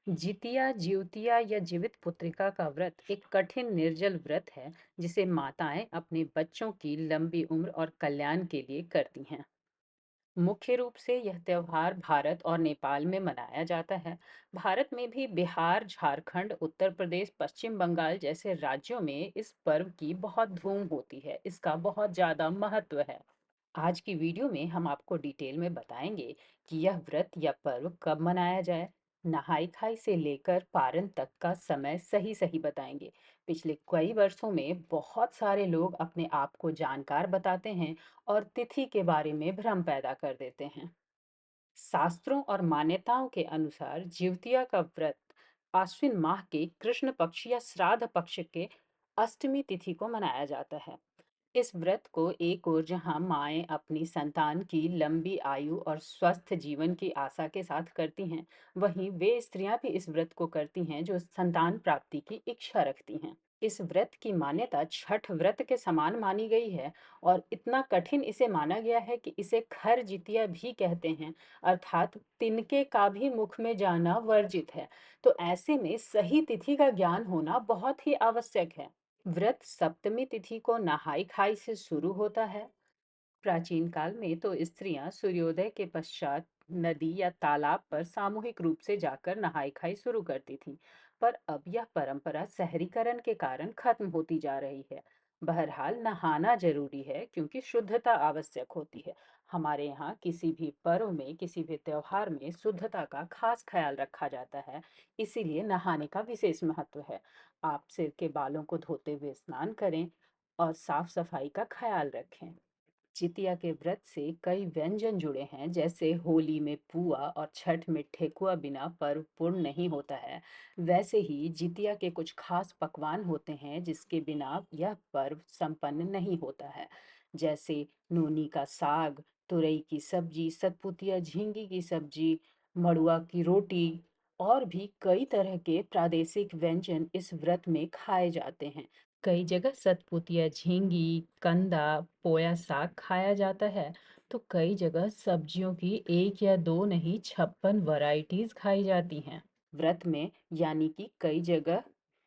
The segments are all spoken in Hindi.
जितिया, जिउतिया या जीवित पुत्रिका का व्रत एक कठिन निर्जल व्रत है जिसे माताएं अपने बच्चों की लंबी उम्र और कल्याण के लिए करती हैं। मुख्य रूप से यह त्योहार भारत और नेपाल में मनाया जाता है। भारत में भी बिहार, झारखंड, उत्तर प्रदेश, पश्चिम बंगाल जैसे राज्यों में इस पर्व की बहुत धूम होती है। इसका बहुत ज्यादा महत्व है। आज की वीडियो में हम आपको डिटेल में बताएंगे कि यह व्रत या पर्व कब मनाया जाए। नहाई खाई से लेकर पारण तक का समय सही सही बताएंगे। पिछले कई वर्षों में बहुत सारे लोग अपने आप को जानकार बताते हैं और तिथि के बारे में भ्रम पैदा कर देते हैं। शास्त्रों और मान्यताओं के अनुसार जिउतिया का व्रत आश्विन माह के कृष्ण पक्ष या श्राद्ध पक्ष के अष्टमी तिथि को मनाया जाता है। इस व्रत को एक ओर जहां माएं अपनी संतान की लंबी आयु और स्वस्थ जीवन की आशा के साथ करती हैं, वहीं वे स्त्रियां भी इस व्रत को करती हैं जो संतान प्राप्ति की इच्छा रखती हैं। इस व्रत की मान्यता छठ व्रत के समान मानी गई है और इतना कठिन इसे माना गया है कि इसे खर जितिया भी कहते हैं, अर्थात तिनके का भी मुख में जाना वर्जित है। तो ऐसे में सही तिथि का ज्ञान होना बहुत ही आवश्यक है। व्रत सप्तमी तिथि को नहाई खाई से शुरू होता है। प्राचीन काल में तो स्त्रियां सूर्योदय के पश्चात नदी या तालाब पर सामूहिक रूप से जाकर नहाई खाई शुरू करती थीं, पर अब यह परंपरा शहरीकरण के कारण खत्म होती जा रही है। बहरहाल नहाना जरूरी है क्योंकि शुद्धता आवश्यक होती है। हमारे यहाँ किसी भी पर्व में, किसी भी त्योहार में शुद्धता का खास ख्याल रखा जाता है, इसीलिए नहाने का विशेष महत्व है। आप सिर के बालों को धोते हुए स्नान करें और साफ सफाई का ख्याल रखें। जितिया के व्रत से कई व्यंजन जुड़े हैं, जैसे होली में पुआ और छठ में ठेकुआ बिना पर्व पूर्ण नहीं होता है। वैसे ही जितिया के कुछ खास पकवान होते हैं जिसके बिना यह पर्व संपन्न नहीं होता है, जैसे नोनी का साग, तुरई की सब्जी, सतपुतिया झींगी की सब्जी, मड़ुआ की रोटी और भी कई तरह के प्रादेशिक व्यंजन इस व्रत में खाए जाते हैं। कई जगह सतपुतिया झींगी, कंदा, पोया साग खाया जाता है, तो कई जगह सब्जियों की एक या दो नहीं 56 वैरायटीज खाई जाती हैं। व्रत में यानी कि कई जगह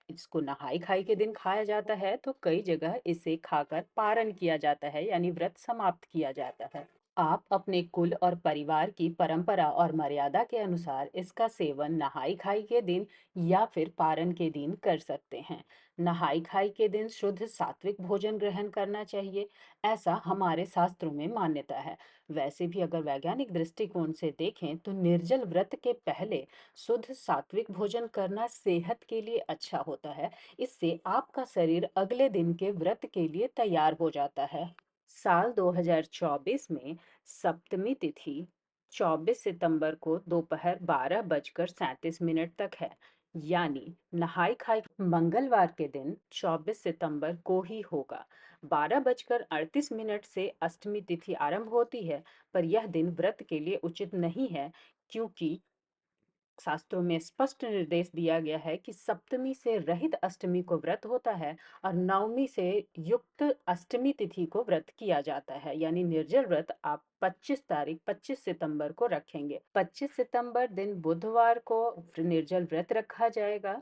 इसको नहाई खाई के दिन खाया जाता है, तो कई जगह इसे खाकर पारण किया जाता है यानी व्रत समाप्त किया जाता है। आप अपने कुल और परिवार की परंपरा और मर्यादा के अनुसार इसका सेवन नहाई खाई के दिन या फिर पारण के दिन कर सकते हैं। नहाई खाई के दिन शुद्ध सात्विक भोजन ग्रहण करना चाहिए, ऐसा हमारे शास्त्रों में मान्यता है। वैसे भी अगर वैज्ञानिक दृष्टिकोण से देखें तो निर्जल व्रत के पहले शुद्ध सात्विक भोजन करना सेहत के लिए अच्छा होता है। इससे आपका शरीर अगले दिन के व्रत के लिए तैयार हो जाता है। साल 2024 में सप्तमी तिथि 24 सितंबर को दोपहर 12:37 तक है, यानी नहाई खाई मंगलवार के दिन 24 सितंबर को ही होगा। 12:38 से अष्टमी तिथि आरंभ होती है, पर यह दिन व्रत के लिए उचित नहीं है क्योंकि शास्त्रों में स्पष्ट निर्देश दिया गया है कि सप्तमी से रहित अष्टमी को व्रत होता है और नवमी से युक्त अष्टमी तिथि को व्रत किया जाता है। यानी निर्जल व्रत आप 25 सितंबर को रखेंगे। 25 सितंबर दिन बुधवार को निर्जल व्रत रखा जाएगा।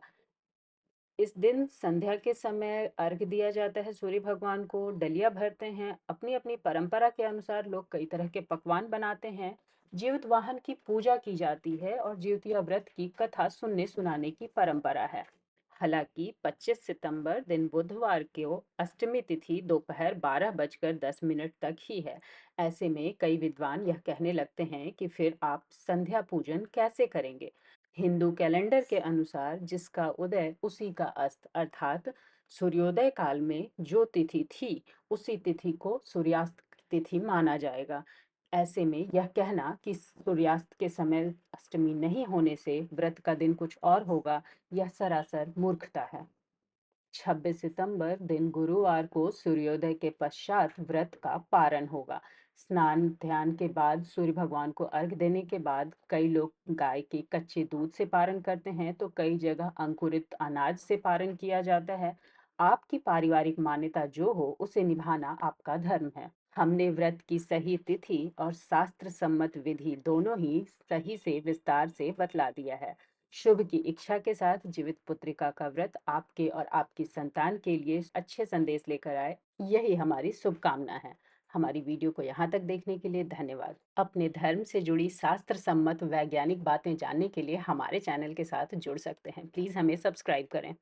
इस दिन संध्या के समय अर्घ दिया जाता है सूर्य भगवान को, डलिया भरते हैं। अपनी अपनी परंपरा के अनुसार लोग कई तरह के पकवान बनाते हैं। जीवित वाहन की पूजा की जाती है और जीवतिया व्रत की कथा सुनने सुनाने की परंपरा है। हालांकि 25 सितंबर दिन बुधवार को अष्टमी तिथि दोपहर 12:10 तक ही है। ऐसे में कई विद्वान यह कहने लगते हैं कि फिर आप संध्या पूजन कैसे करेंगे। हिंदू कैलेंडर के अनुसार जिसका उदय उसी का अस्त, अर्थात सूर्योदय काल में जो तिथि थी उसी तिथि को सूर्यास्त तिथि माना जाएगा। ऐसे में यह कहना कि सूर्यास्त के समय अष्टमी नहीं होने से व्रत का दिन कुछ और होगा, यह सरासर मूर्खता है। 26 सितंबर दिन गुरुवार को सूर्योदय के पश्चात व्रत का पारण होगा। स्नान ध्यान के बाद सूर्य भगवान को अर्घ देने के बाद कई लोग गाय के कच्चे दूध से पारण करते हैं, तो कई जगह अंकुरित अनाज से पारण किया जाता है। आपकी पारिवारिक मान्यता जो हो उसे निभाना आपका धर्म है। हमने व्रत की सही तिथि और शास्त्र सम्मत विधि दोनों ही सही से विस्तार से बतला दिया है। शुभ की इच्छा के साथ जीवित पुत्रिका का व्रत आपके और आपकी संतान के लिए अच्छे संदेश लेकर आए, यही हमारी शुभकामना है। हमारी वीडियो को यहाँ तक देखने के लिए धन्यवाद। अपने धर्म से जुड़ी शास्त्र सम्मत वैज्ञानिक बातें जानने के लिए हमारे चैनल के साथ जुड़ सकते हैं। प्लीज़ हमें सब्सक्राइब करें।